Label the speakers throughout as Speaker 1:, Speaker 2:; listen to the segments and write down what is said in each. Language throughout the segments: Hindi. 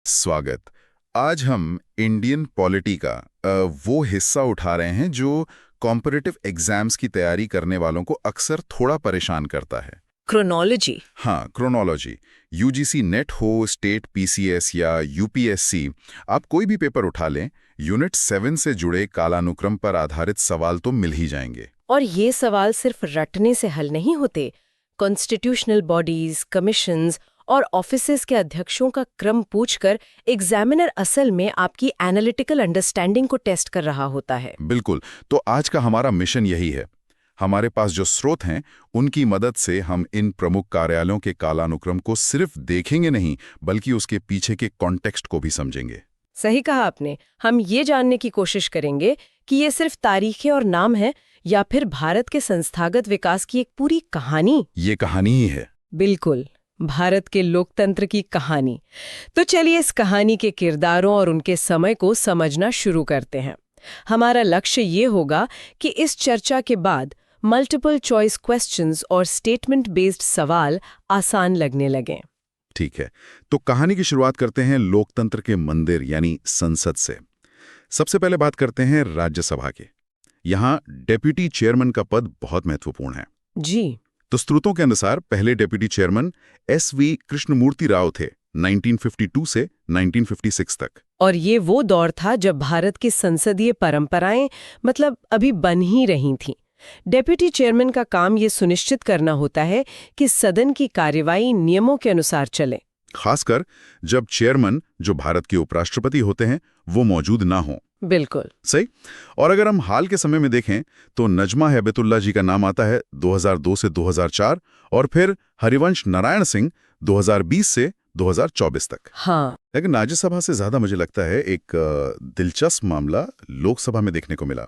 Speaker 1: स्वागत। आज हम इंडियन पॉलिटी का वो हिस्सा उठा रहे हैं जो कॉम्पिटिटिव एग्जाम्स की तैयारी करने वालों को अक्सर थोड़ा परेशान करता है।
Speaker 2: क्रोनोलॉजी।
Speaker 1: हाँ, क्रोनोलॉजी। यूजीसी नेट हो, स्टेट पीसीएस या यूपीएससी, आप कोई भी पेपर उठा लें, यूनिट 7 से जुड़े कालानुक्रम पर आधारित सवाल तो मिल ही जाएंगे।
Speaker 2: और ये सवाल सिर्फ रटने से हल नहीं होते। कॉन्स्टिट्यूशनल बॉडीज, कमीशंस और ऑफिसेज के अध्यक्षों का क्रम पूछकर एग्जामिनर असल में आपकी एनालिटिकल अंडरस्टैंडिंग को टेस्ट कर रहा होता है।
Speaker 1: बिल्कुल। तो आज का हमारा मिशन यही है। हमारे पास जो स्रोत हैं, उनकी मदद से हम इन प्रमुख कार्यालयों के कालानुक्रम को सिर्फ देखेंगे नहीं, बल्कि उसके पीछे के कॉन्टेक्स्ट को भी समझेंगे।
Speaker 2: सही कहा आपने। हम ये जानने की कोशिश करेंगे कि ये सिर्फ तारीखें और नाम है या फिर भारत के संस्थागत विकास की एक पूरी कहानी।
Speaker 1: ये कहानी ही है।
Speaker 2: बिल्कुल, भारत के लोकतंत्र की कहानी। तो चलिए इस कहानी के किरदारों और उनके समय को समझना शुरू करते हैं। हमारा लक्ष्य ये होगा कि इस चर्चा के बाद मल्टीपल चॉइस क्वेश्चंस और स्टेटमेंट बेस्ड सवाल आसान लगने लगें।
Speaker 1: ठीक है, तो कहानी की शुरुआत करते हैं लोकतंत्र के मंदिर यानी संसद से। सबसे पहले बात करते हैं राज्यसभा के। यहाँ डेप्यूटी चेयरमैन का पद बहुत महत्वपूर्ण है।
Speaker 2: जी।
Speaker 1: तो स्रोतों के अनुसार पहले डेप्यूटी चेयरमैन एस.वी. कृष्णमूर्ति राव थे 1952 से 1956 तक।
Speaker 2: और ये वो दौर था जब भारत की संसदीय परंपराएं अभी बन ही रही थीं। डेप्यूटी चेयरमैन का काम ये सुनिश्चित करना होता है कि सदन की कार्यवाही नियमों के अनुसार चले,
Speaker 1: खासकर जब चेयरमैन, जो भारत के उपराष्ट्रपति होते हैं, वो मौजूद ना हो।
Speaker 2: बिल्कुल
Speaker 1: सही। और अगर हम हाल के समय में देखें तो नजमा हेबतुल्ला जी का नाम आता है 2002 से 2004, और फिर हरिवंश नारायण सिंह 2020 से 2024 तक।
Speaker 2: हाँ।
Speaker 1: लेकिन राज्यसभा से ज्यादा मुझे लगता है एक दिलचस्प मामला लोकसभा में देखने को मिला,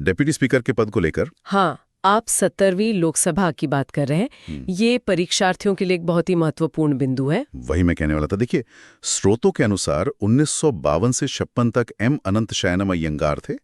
Speaker 1: डेप्यूटी स्पीकर के पद को लेकर।
Speaker 2: हाँ, आप 17वीं लोकसभा की बात कर रहे हैं। ये परीक्षार्थियों के लिए एक बहुत ही महत्वपूर्ण बिंदु है।
Speaker 1: वही मैं कहने वाला था। देखिए, स्रोतों के अनुसार 1952 से 56 तक एम अनंत शयनम अय्यंगार थे,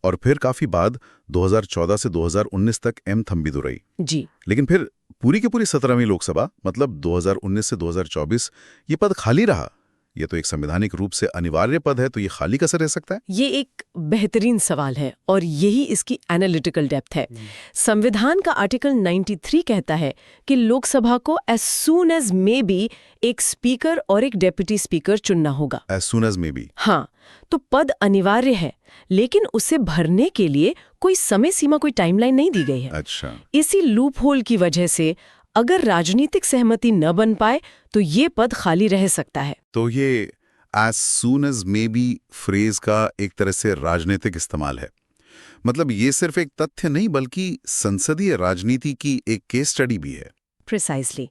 Speaker 1: और फिर काफी बाद 2014 से 2019 तक एम थम्बिदुरई
Speaker 2: जी।
Speaker 1: लेकिन फिर पूरी की पूरी 17वीं लोकसभा 2019 से 2024 ये पद खाली रहा। ये तो एक संवैधानिक रूप से अनिवार्य पद है, तो ये खाली कैसे रह सकता है?
Speaker 2: ये एक बेहतरीन सवाल है और यही इसकी एनालिटिकल डेप्थ है। संविधान का आर्टिकल 93 कहता है कि लोकसभा को as soon as may be एक स्पीकर और एक डेप्यूटी स्पीकर चुनना होगा।
Speaker 1: As soon as may be.
Speaker 2: हाँ, तो पद अनिवार्य है, लेकिन उसे भरने के लिए कोई समय सीमा, कोई टाइमलाइन नहीं दी गई है।
Speaker 1: अच्छा।
Speaker 2: इसी लूप होल की वजह से अगर राजनीतिक सहमति न बन पाए तो ये पद खाली रह सकता है।
Speaker 1: तो ये as soon as may be phrase का एक तरह से राजनीतिक इस्तेमाल है। ये सिर्फ एक तथ्य नहीं, बल्कि संसदीय राजनीति की एक केस स्टडी भी है।
Speaker 2: प्रिसाइसली।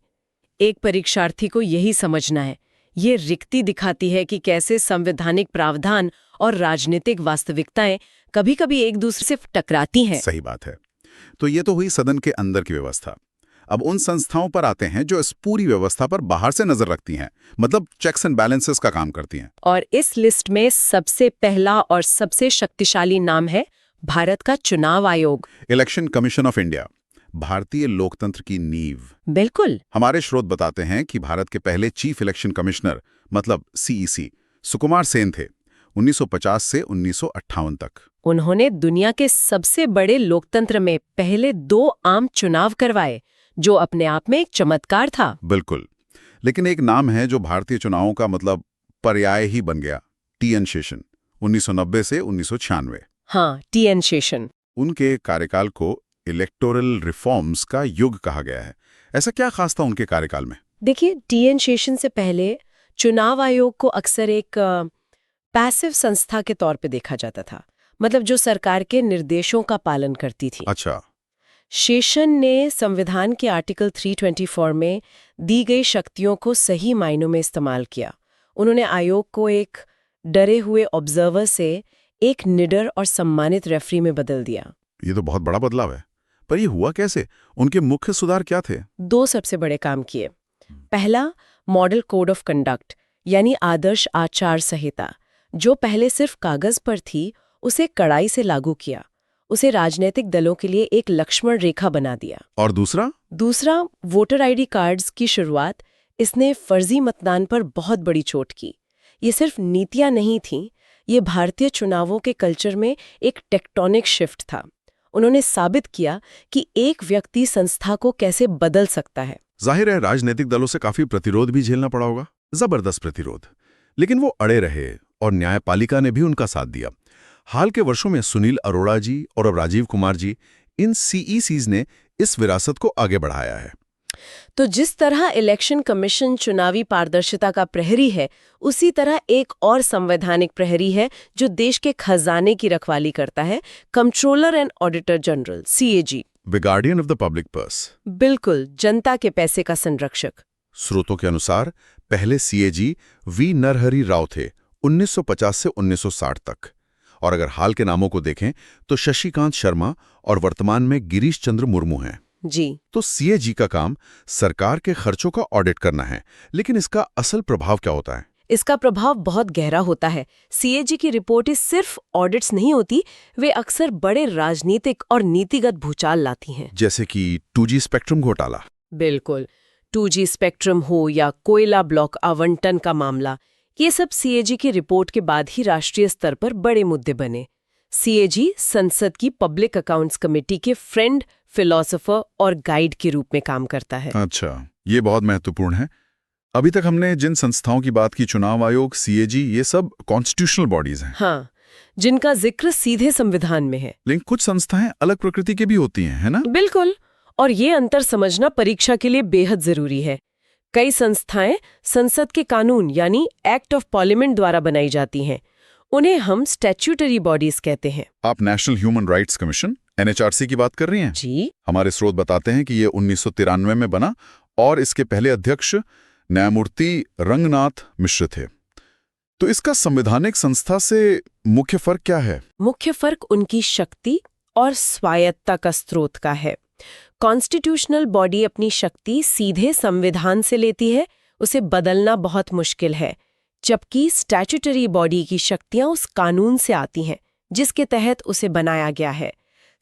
Speaker 2: एक परीक्षार्थी को यही समझना है। ये रिक्ति दिखाती है कि कैसे संवैधानिक प्रावधान और राजनीतिक वास्तविकताएं कभी-कभी एक दूसरे से टकराती हैं।
Speaker 1: सही बात है। तो ये तो हुई सदन के अंदर की व्यवस्था। अब उन संस्थाओं पर आते हैं जो इस पूरी व्यवस्था पर बाहर से नजर रखती हैं, चेक्स एंड बैलेंसेस का काम करती हैं।
Speaker 2: और इस लिस्ट में सबसे पहला और सबसे शक्तिशाली नाम है भारत का चुनाव आयोग।
Speaker 1: इलेक्शन कमीशन ऑफ इंडिया, भारतीय लोकतंत्र की नींव।
Speaker 2: बिल्कुल।
Speaker 1: हमारे स्रोत बताते हैं कि भारत के पहले chief election commissioner CEC Sukumar Sen थे 1950 से 1958 तक।
Speaker 2: उन्होंने दुनिया के सबसे बड़े लोकतंत्र में पहले 2 आम चुनाव करवाए, जो अपने आप में एक चमत्कार था।
Speaker 1: बिल्कुल। लेकिन एक नाम है जो भारतीय चुनावों का पर्याय ही बन गया, टी.एन. शेषन, 1990 से 1996।
Speaker 2: हाँ, टी.एन. शेषन।
Speaker 1: उनके कार्यकाल को इलेक्टोरल रिफॉर्म्स का युग कहा गया है। ऐसा क्या खास था उनके कार्यकाल में?
Speaker 2: देखिए, टी.एन. शेषन से पहले चुनाव आयोग को अक्सर एक पैसिव संस्था के तौर पे देखा जाता था, जो सरकार के निर्देशों का पालन करती थी।
Speaker 1: अच्छा।
Speaker 2: शेषन ने संविधान के आर्टिकल 324 में दी गई शक्तियों को सही मायनों में इस्तेमाल किया। उन्होंने आयोग को एक डरे हुए ऑब्जर्वर से एक निडर और सम्मानित रेफरी में बदल दिया।
Speaker 1: ये तो बहुत बड़ा बदलाव है, पर ये हुआ कैसे? उनके मुख्य सुधार क्या थे?
Speaker 2: 2 सबसे बड़े काम किए। पहला, मॉडल कोड ऑफ कंडक्ट यानी आदर्श आचार संहिता, जो पहले सिर्फ कागज पर थी, उसे कड़ाई से लागू किया। उसे राजनीतिक दलों के लिए एक लक्ष्मण रेखा बना दिया।
Speaker 1: और दूसरा
Speaker 2: वोटर आईडी कार्ड्स की शुरुआत। इसने फर्जी मतदान पर बहुत बड़ी चोट की। ये सिर्फ नीतियां नहीं थीं, ये भारतीय चुनावों के कल्चर में एक टेक्टोनिक शिफ्ट था। उन्होंने साबित किया कि एक व्यक्ति संस्था को कैसे बदल सकता है।
Speaker 1: जाहिर है राजनीतिक दलों से काफी प्रतिरोध भी झेलना पड़ा होगा, जबरदस्त प्रतिरोध, लेकिन वो अड़े रहे और न्यायपालिका ने भी उनका साथ दिया। हाल के वर्षों में सुनील अरोड़ा जी और अब राजीव कुमार जी, इन सीईसीज ने इस विरासत को आगे बढ़ाया है।
Speaker 2: तो जिस तरह इलेक्शन कमीशन चुनावी पारदर्शिता का प्रहरी है, उसी तरह एक और संवैधानिक प्रहरी है जो देश के खजाने की रखवाली करता है, controller and auditor general CAG.
Speaker 1: The guardian of the public purse.
Speaker 2: बिल्कुल, जनता के पैसे का संरक्षक।
Speaker 1: स्रोतों के अनुसार पहले सीएजी वी नरहरि राव थे 1950 से 1960 तक, और अगर हाल के नामों को देखें तो शशिकांत शर्मा और वर्तमान में गिरीश चंद्र मुर्मू हैं।
Speaker 2: जी।
Speaker 1: तो सीएजी का काम सरकार के खर्चों का ऑडिट करना है, लेकिन इसका असल प्रभाव क्या होता है?
Speaker 2: इसका प्रभाव बहुत गहरा होता है। सीएजी की रिपोर्टें सिर्फ ऑडिट्स नहीं होती, वे अक्सर बड़े राजनीतिक और नीतिगत भूचाल लाती हैं।
Speaker 1: जैसे कि 2G स्पेक्ट्रम घोटाला।
Speaker 2: बिल्कुल, 2G स्पेक्ट्रम हो या कोयला ब्लॉक आवंटन का मामला, ये सब सीएजी की रिपोर्ट के बाद ही राष्ट्रीय स्तर पर बड़े मुद्दे बने। सीएजी संसद की पब्लिक अकाउंट्स कमेटी के फ्रेंड, फिलोसोफर और गाइड के रूप में काम करता है।
Speaker 1: अच्छा, ये बहुत महत्वपूर्ण है। अभी तक हमने जिन संस्थाओं की बात की, चुनाव आयोग, सीएजी, ये सब कॉन्स्टिट्यूशनल बॉडीज हैं।
Speaker 2: हाँ, जिनका जिक्र सीधे संविधान में है।
Speaker 1: लेकिन कुछ संस्थाएं अलग प्रकृति की भी होती हैं, है ना?
Speaker 2: बिल्कुल, और ये अंतर समझना परीक्षा के लिए बेहद जरूरी है। कई संस्थाएं संसद के कानून यानी एक्ट ऑफ पार्लियामेंट द्वारा बनाई जाती हैं। उन्हें हम स्टैट्यूटरी बॉडीज कहते हैं।
Speaker 1: आप national human rights commission NHRC की बात कर रही हैं?
Speaker 2: जी।
Speaker 1: हमारे स्रोत बताते हैं कि ये 1993 में बना और इसके पहले अध्यक्ष न्यायमूर्ति रंगनाथ मिश्र थे। तो इसका संवैधानिक संस्था से मुख्य फर्क क्या है?
Speaker 2: मुख्य फर्क उनकी शक्ति और स्वायत्तता का स्रोत का है। कॉन्स्टिट्यूशनल बॉडी अपनी शक्ति सीधे संविधान से लेती है, उसे बदलना बहुत मुश्किल है, जबकि स्टैट्यूटरी बॉडी की शक्तियां उस कानून से आती हैं जिसके तहत उसे बनाया गया है।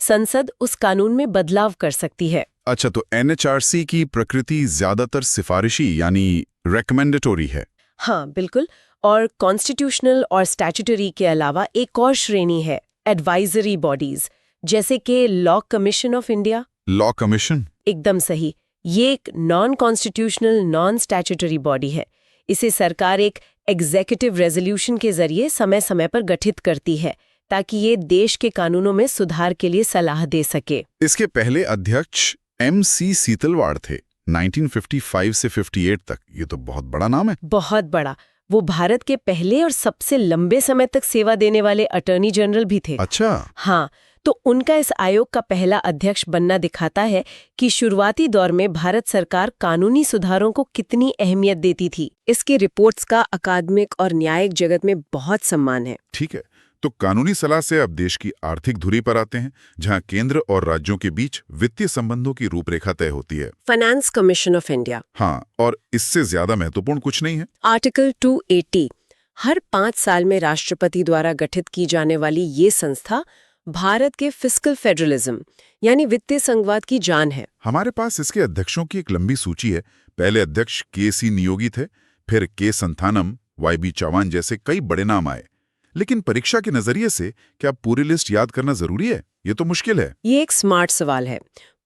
Speaker 2: संसद उस कानून में बदलाव कर सकती है।
Speaker 1: अच्छा, तो NHRC की प्रकृति ज्यादातर सिफारिशी यानी रेकमेंडेटोरी है।
Speaker 2: हाँ, बिल्कुल। और कॉन्स्टिट्यूशनल और स्टैट्यूटरी के अलावा एक और श्रेणी है, एडवाइजरी बॉडीज, जैसे कि law commission of India.
Speaker 1: Law commission?
Speaker 2: एकदम सही। ये एक non constitutional, non statutory body है। इसे सरकार एक एग्जीक्यूटिव रेजोल्यूशन के जरिए समय समय पर गठित करती है ताकि ये देश के कानूनों में सुधार के लिए सलाह दे सके।
Speaker 1: इसके पहले अध्यक्ष MC सीतलवाड़ थे 1955 से 58 तक। ये तो बहुत बड़ा नाम है।
Speaker 2: बहुत बड़ा। वो भारत के पहले और सबसे लंबे समय तक सेवा देने वाले अटॉर्नी जनरल भी थे।
Speaker 1: अच्छा।
Speaker 2: हाँ, तो उनका इस आयोग का पहला अध्यक्ष बनना दिखाता है कि शुरुआती दौर में भारत सरकार कानूनी सुधारों को कितनी अहमियत देती थी। इसकी रिपोर्ट्स का अकादमिक और न्यायिक जगत में बहुत सम्मान है।
Speaker 1: ठीक है, तो कानूनी सलाह से अब देश की आर्थिक धुरी पर आते हैं, जहां केंद्र और राज्यों के बीच वित्तीय संबंधों की रूपरेखा तय होती है।
Speaker 2: Finance commission of India.
Speaker 1: हाँ, और इससे ज्यादा महत्वपूर्ण कुछ नहीं है।
Speaker 2: आर्टिकल 280। हर 5 साल में राष्ट्रपति द्वारा गठित की जाने वाली ये संस्था भारत के फिस्कल फेडरलिज्म यानी वित्तीय संघवाद की जान है।
Speaker 1: हमारे पास इसके अध्यक्षों की एक लंबी सूची है। पहले अध्यक्ष KC नियोगी थे, फिर K संथानम, YB चौहान जैसे कई बड़े नाम आए। लेकिन परीक्षा के नजरिए से क्या पूरी लिस्ट याद करना जरूरी है? ये तो मुश्किल है।
Speaker 2: ये एक स्मार्ट सवाल है।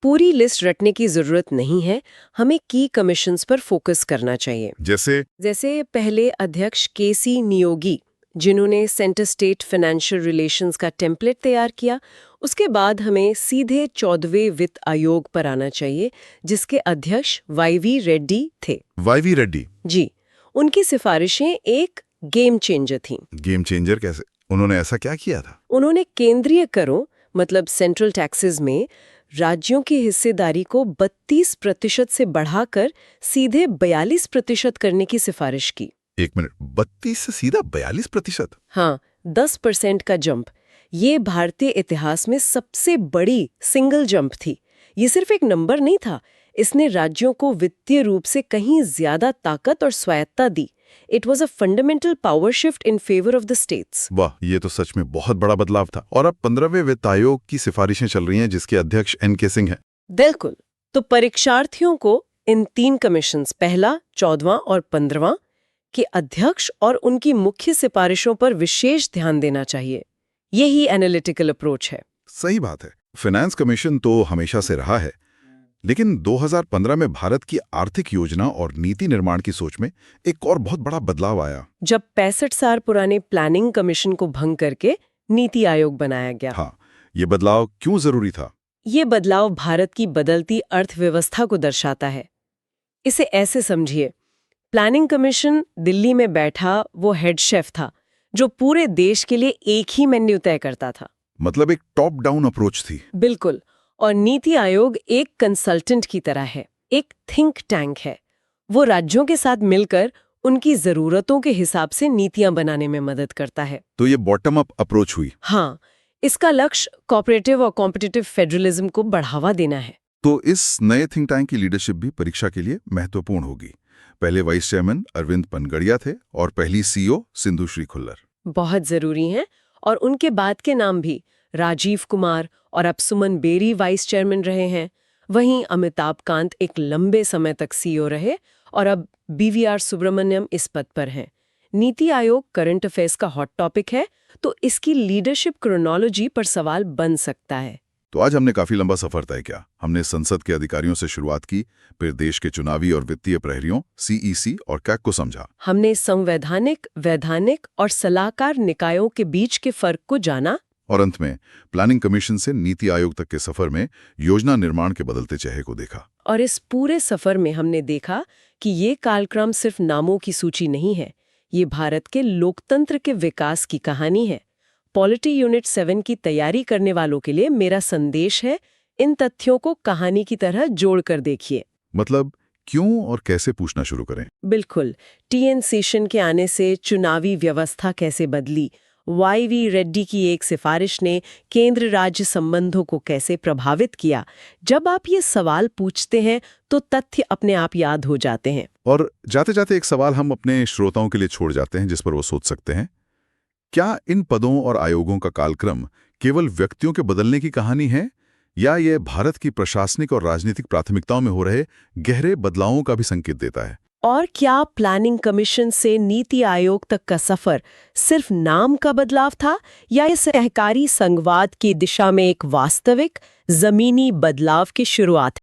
Speaker 2: पूरी लिस्ट रटने की जरूरत नहीं है। हमें की कमीशंस पर फोकस करना चाहिए। जैसे पहले अध्यक्ष KC नियोगी, जिन्होंने सेंटर स्टेट फाइनेंशियल रिलेशंस का टेम्पलेट तैयार किया। उसके बाद हमें सीधे 14वें वित्त आयोग पर आना चाहिए, जिसके अध्यक्ष YV रेड्डी थे।
Speaker 1: YV रेड्डी?
Speaker 2: जी। उनकी सिफारिशें एक गेम चेंजर थीं।
Speaker 1: गेम चेंजर कैसे? उन्होंने ऐसा क्या किया था?
Speaker 2: उन्होंने केंद्रीय करों मतलब सेंट्रल टैक्सेस में राज्यों की हिस्सेदारी को 32% से बढ़ाकर सीधे 42% करने की सिफारिश की।
Speaker 1: एक मिनट, 32 से सीधा 42%?
Speaker 2: हाँ, 10% का जंप। ये भारतीय इतिहास में सबसे बड़ी सिंगल जंप थी। ये सिर्फ एक नंबर नहीं था, इसने राज्यों को वित्तीय रूप से कहीं ज्यादा ताकत और स्वायत्तता दी। It was a fundamental power shift in favor of the states.
Speaker 1: वाह, ये तो सच में बहुत बड़ा बदलाव था। और अब 15वें वित्त आयोग की सिफारिशें चल रही हैं, जिसके अध्यक्ष NK सिंह हैं।
Speaker 2: बिल्कुल। तो परीक्षार्थियों को इन 3 कमीशंस, पहला, 14वां और 15वां, कि अध्यक्ष और उनकी मुख्य सिफारिशों पर विशेष ध्यान देना चाहिए। यही एनालिटिकल अप्रोच है।
Speaker 1: सही बात है। फाइनेंस कमीशन तो हमेशा से रहा है, लेकिन 2015 में भारत की आर्थिक योजना और नीति निर्माण की सोच में एक और बहुत बड़ा बदलाव आया।
Speaker 2: जब 65 साल पुराने प्लानिंग कमीशन को भंग करके नीति आयोग बनाया गया।
Speaker 1: हाँ, ये बदलाव क्यों जरूरी था?
Speaker 2: ये बदलाव भारत की बदलती अर्थव्यवस्था को दर्शाता है। इसे ऐसे समझिए, प्लानिंग कमीशन दिल्ली में बैठा वो हेड शेफ था जो पूरे देश के लिए एक ही मेन्यू तय करता था।
Speaker 1: मतलब एक टॉप डाउन अप्रोच थी।
Speaker 2: बिल्कुल। और नीति आयोग एक कंसल्टेंट की तरह है, एक थिंक टैंक है। वो राज्यों के साथ मिलकर उनकी जरूरतों के हिसाब से नीतियां बनाने में मदद करता है।
Speaker 1: तो ये बॉटम अप अप्रोच हुई।
Speaker 2: हाँ, इसका लक्ष्य कोऑपरेटिव और कॉम्पिटिटिव फेडरलिज्म को बढ़ावा देना है।
Speaker 1: तो इस नए थिंक टैंक की लीडरशिप भी परीक्षा के लिए महत्वपूर्ण होगी। पहले वाइस चेयरमैन अरविंद पनगड़िया थे और पहली सीईओ सिंधु श्री खुल्लर।
Speaker 2: बहुत जरूरी हैं। और उनके बाद के नाम भी राजीव कुमार और अब सुमन बेरी वाइस चेयरमैन रहे हैं। वहीं अमिताभ कांत एक लंबे समय तक सीईओ रहे और अब बीवीआर सुब्रमण्यम इस पद पर हैं। नीति आयोग करंट अफेयर्स का हॉट टॉपिक है, तो इसकी लीडरशिप क्रोनोलॉजी पर सवाल बन सकता है।
Speaker 1: तो आज हमने काफी लंबा सफर तय किया। हमने संसद के अधिकारियों से शुरुआत की, फिर देश के चुनावी और वित्तीय प्रहरियों सीईसी और कैग को समझा।
Speaker 2: हमने संवैधानिक, वैधानिक और सलाहकार निकायों के बीच के फर्क को जाना
Speaker 1: और अंत में प्लानिंग कमीशन से नीति आयोग तक के सफर में योजना निर्माण के बदलते चेहरे को देखा।
Speaker 2: और इस पूरे सफर में हमने देखा कि ये कालक्रम सिर्फ नामों की सूची नहीं है, ये भारत के लोकतंत्र के विकास की कहानी है। पॉलिटी यूनिट 7 की तैयारी करने वालों के लिए मेरा संदेश है, इन तथ्यों को कहानी की तरह जोड़कर देखिए।
Speaker 1: मतलब क्यों और कैसे पूछना शुरू करें।
Speaker 2: बिल्कुल। टीएन सेशन के आने से चुनावी व्यवस्था कैसे बदली, वाईवी रेड्डी की एक सिफारिश ने केंद्र राज्य संबंधों को कैसे प्रभावित किया। जब आप ये सवाल पूछते हैं तो तथ्य अपने आप याद हो जाते हैं।
Speaker 1: और जाते जाते एक सवाल हम अपने श्रोताओं के लिए छोड़ जाते हैं जिस पर वो सोच सकते हैं। क्या इन पदों और आयोगों का कालक्रम केवल व्यक्तियों के बदलने की कहानी है, या ये भारत की प्रशासनिक और राजनीतिक प्राथमिकताओं में हो रहे गहरे बदलावों का भी संकेत देता है?
Speaker 2: और क्या प्लानिंग कमीशन से नीति आयोग तक का सफर सिर्फ नाम का बदलाव था, या ये सहकारी संघवाद की दिशा में एक वास्तविक जमीनी बदलाव की शुरुआत?